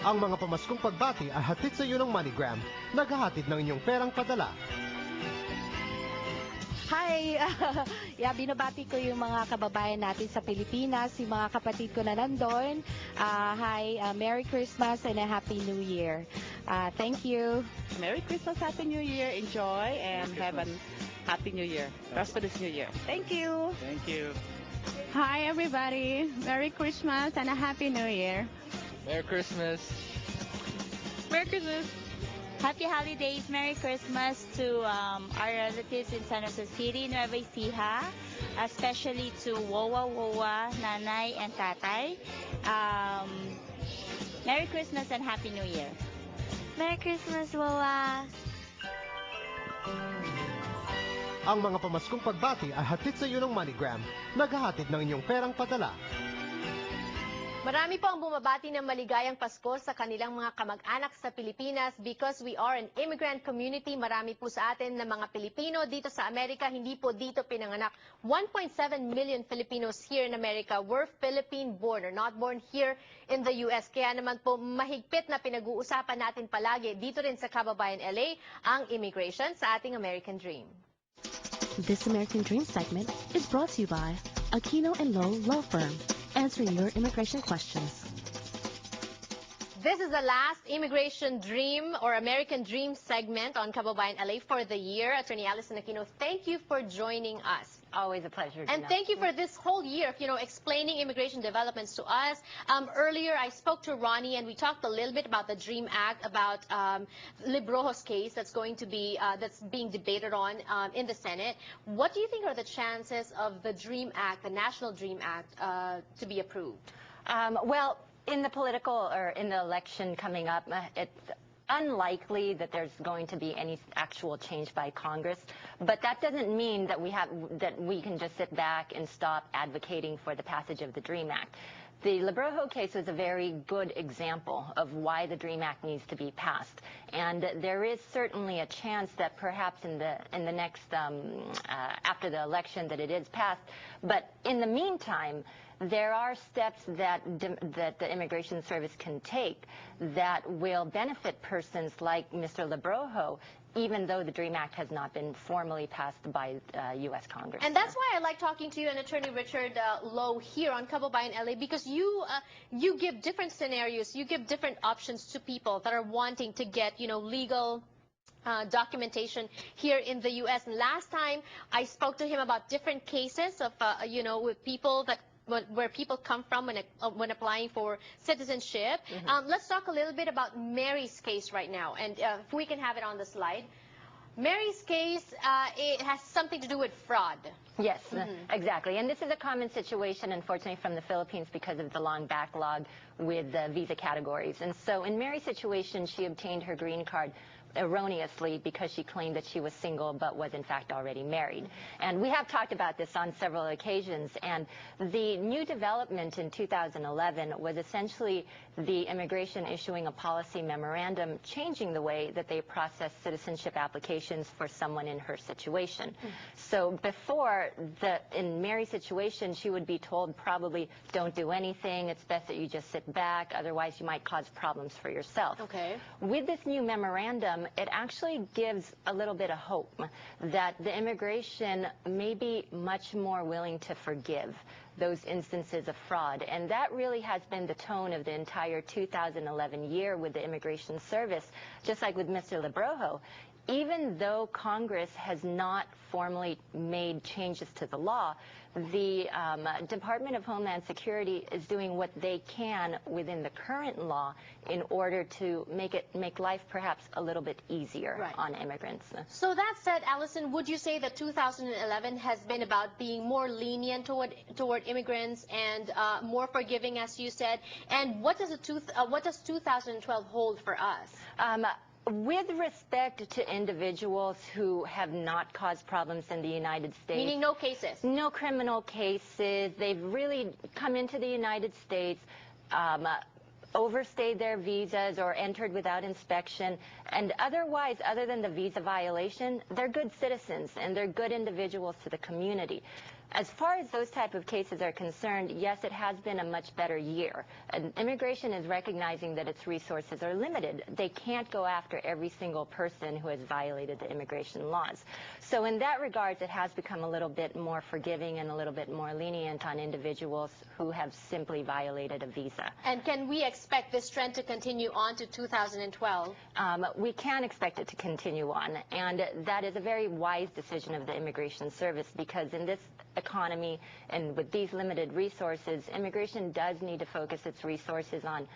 Ang mga pamaskong pagbati ay hatid sa iyo ng MoneyGram, naghahatid ng inyong perang padala. Hi! Binabati ko yung mga kababayan natin sa Pilipinas, yung mga kapatid ko na nandun. Hi, Merry Christmas and a Happy New Year. Thank you. Merry Christmas, Happy New Year. Enjoy and have a Happy New Year. Prosperous New Year. Thank you. Thank you. Hi, everybody. Merry Christmas and a Happy New Year. Merry Christmas. Merry Christmas. Happy holidays, Merry Christmas to our relatives in San Jose City, Nueva Ecija, especially to Wowa, Nanay, and Tatay. Merry Christmas and Happy New Year. Merry Christmas, Wowa. Ang mga pamaskong pagbati ay hatid sa iyo ng MoneyGram, naghahatid ng inyong perang padala. Marami po ang bumabati ng maligayang Pasko sa kanilang mga kamag-anak sa Pilipinas because we are an immigrant community. Marami po sa atin na mga Pilipino dito sa Amerika, hindi po dito pinanganak. 1.7 million Filipinos here in America were Philippine-born or not born here in the U.S. Kaya naman po mahigpit na pinag-uusapan natin palagi dito rin sa Kababayan LA ang immigration sa ating American Dream. This American Dream segment is brought to you by Aquino & Lowe Law Firm, answering your immigration questions. This is the last Immigration Dream or American Dream segment on Kababayan LA for the year. Attorney Allison Aquino, thank you for joining us. Always a pleasure. And thank you for this whole year of, explaining immigration developments to us. Earlier, I spoke to Ronnie and we talked a little bit about the DREAM Act, about Librojo's case that's going to be, that's being debated on in the Senate. What do you think are the chances of the DREAM Act, the National DREAM Act, to be approved? Well, in the political or in the election coming up, it's unlikely that there's going to be any actual change by Congress, but that doesn't mean that we can just sit back and stop advocating for the passage of the DREAM Act. The Librojo case was a very good example of why the DREAM Act needs to be passed, and there is certainly a chance that perhaps in the next after the election that it is passed. But in the meantime, there are steps that the Immigration Service can take that will benefit persons like Mr. Librojo, even though the DREAM Act has not been formally passed by U.S. Congress. And that's why I like talking to you and Attorney Richard Lowe here on Kababayan LA, because you give different scenarios, you give different options to people that are wanting to get, legal documentation here in the U.S. And last time I spoke to him about different cases of, with people that where people come from when applying for citizenship. Let's talk a little bit about Mary's case right now, and if we can have it on the slide. Mary's case, it has something to do with fraud. Yes, exactly. And this is a common situation, unfortunately, from the Philippines because of the long backlog with the visa categories. And so in Mary's situation, she obtained her green card erroneously because she claimed that she was single but was in fact already married. And we have talked about this on several occasions, and the new development in 2011 was essentially the immigration issuing a policy memorandum changing the way that they process citizenship applications for someone in her situation. So before, in Mary's situation, she would be told probably don't do anything, it's best that you just sit back, otherwise you might cause problems for yourself. Okay. With this new memorandum, it actually gives a little bit of hope that the immigration may be much more willing to forgive those instances of fraud. And that really has been the tone of the entire 2011 year with the Immigration Service, just like with Mr. Librojo. Even though Congress has not formally made changes to the law, the Department of Homeland Security is doing what they can within the current law in order to make life perhaps a little bit easier on immigrants. So that said, Allison, would you say that 2011 has been about being more lenient toward immigrants and more forgiving, as you said? And what does 2012 hold for us? With respect to individuals who have not caused problems in the United States. Meaning no cases? No criminal cases. They've really come into the United States, overstayed their visas or entered without inspection. And otherwise, other than the visa violation, they're good citizens and they're good individuals to the community. As far as those type of cases are concerned, yes, it has been a much better year. And immigration is recognizing that its resources are limited. They can't go after every single person who has violated the immigration laws. So in that regard, it has become a little bit more forgiving and a little bit more lenient on individuals who have simply violated a visa. And can we expect this trend to continue on to 2012? We can expect it to continue on, and that is a very wise decision of the Immigration Service, because in this economy and with these limited resources, immigration does need to focus its resources on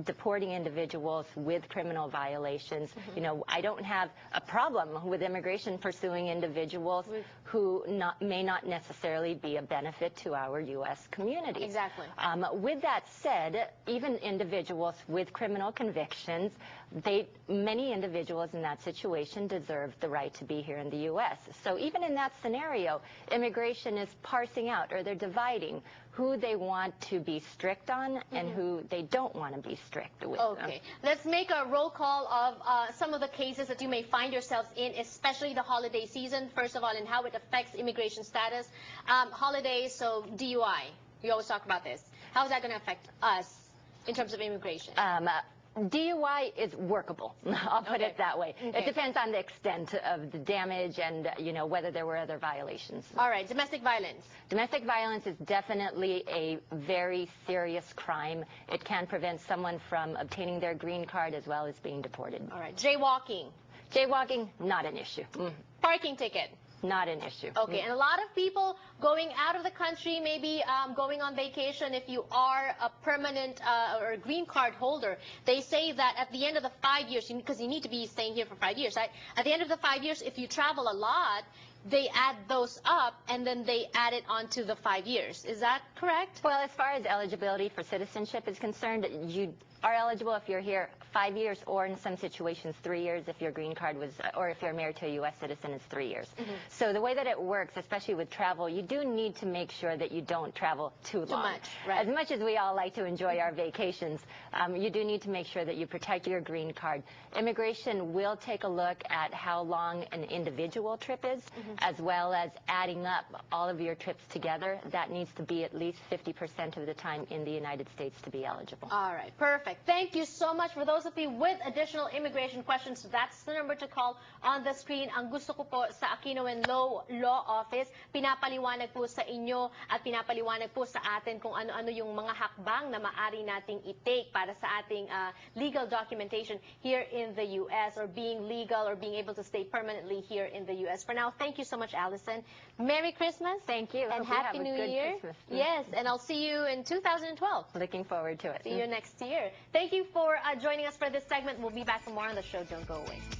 deporting individuals with criminal violations. You know, I don't have a problem with immigration pursuing individuals who may not necessarily be a benefit to our U.S. community. Exactly. With that said, even individuals with criminal convictions, many individuals in that situation deserve the right to be here in the U.S. So even in that scenario, immigration is parsing out, or they're dividing who they want to be strict on and who they don't want to be strict with. Okay. Let's make a roll call of some of the cases that you may find yourselves in, especially the holiday season, first of all, and how it affects immigration status. Holidays, so DUI. We always talk about this. How is that going to affect us in terms of immigration? DUI is workable. I'll put it that way. It depends on the extent of the damage and, you know, whether there were other violations. All right. Domestic violence. Domestic violence is definitely a very serious crime. It can prevent someone from obtaining their green card as well as being deported. All right. Jaywalking. Jaywalking, not an issue. Parking ticket. Not an issue. Okay, and a lot of people going out of the country, maybe going on vacation, if you are a permanent or a green card holder, they say that at the end of the 5 years, because you need to be staying here for 5 years, right? At the end of the 5 years, if you travel a lot, they add those up and then they add it onto the 5 years. Is that correct? Well, as far as eligibility for citizenship is concerned, you are eligible if you're here 5 years, or in some situations 3 years if your green card was, or if you're married to a U.S. citizen, it's 3 years. So the way that it works, especially with travel, you do need to make sure that you don't travel too long. much, right. As much as we all like to enjoy our vacations, you do need to make sure that you protect your green card. Immigration will take a look at how long an individual trip is, as well as adding up all of your trips together. That needs to be at least 50% of the time in the United States to be eligible. All right, perfect. Thank you so much. For those of you with additional immigration questions, that's the number to call on the screen. Ang gusto ko po sa Aquino and Law Office, pinapaliwanag po sa inyo at pinapaliwanag po sa atin kung ano-ano yung mga hakbang na maaari nating i-take para sa ating legal documentation here in the U.S. or being legal or being able to stay permanently here in the U.S. For now, thank you so much, Allison. Merry Christmas. Thank you. And Happy New Year. Christmas. Yes, and I'll see you in 2012. Looking forward to it. See you next year. Thank you for joining us for this segment. We'll be back for more on the show. Don't go away.